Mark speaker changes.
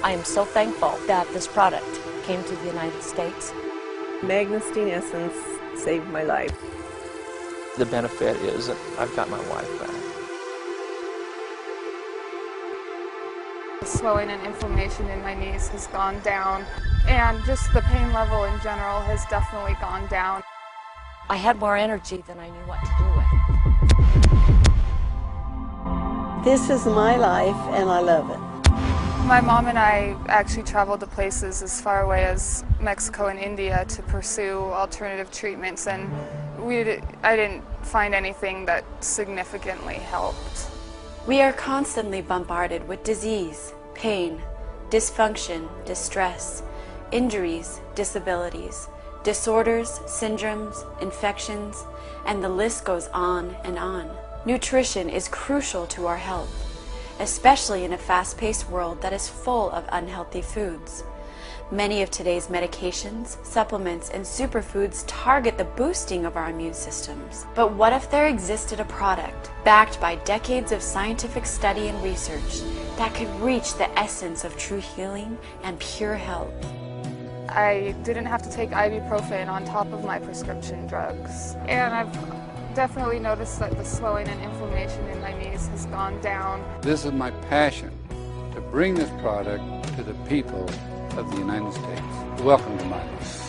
Speaker 1: I am so thankful that this product came to the United States.
Speaker 2: Magnestein Essence saved my life.
Speaker 3: The benefit is that I've got my wife back.
Speaker 4: The swelling and inflammation in my knees has gone down, and just the pain level in general has definitely gone down.
Speaker 1: I had more energy than I knew what to do with.
Speaker 5: This is my life and I love it.
Speaker 4: My mom and I actually traveled to places as far away as Mexico and India to pursue alternative treatments, and I didn't find anything that significantly helped.
Speaker 6: We are constantly bombarded with disease, pain, dysfunction, distress, injuries, disabilities, disorders, syndromes, infections, and the list goes on and on. Nutrition is crucial to our health, especially in a fast-paced world that is full of unhealthy foods. Many of today's medications, supplements, and superfoods target the boosting of our immune systems. But what if there existed a product backed by decades of scientific study and research that could reach the essence of true healing and pure health?
Speaker 4: I didn't have to take ibuprofen on top of my prescription drugs, and I've definitely noticed that the swelling and inflammation in my knees has gone down.
Speaker 7: This is my passion, to bring this product to the people of the United States. Welcome to my life.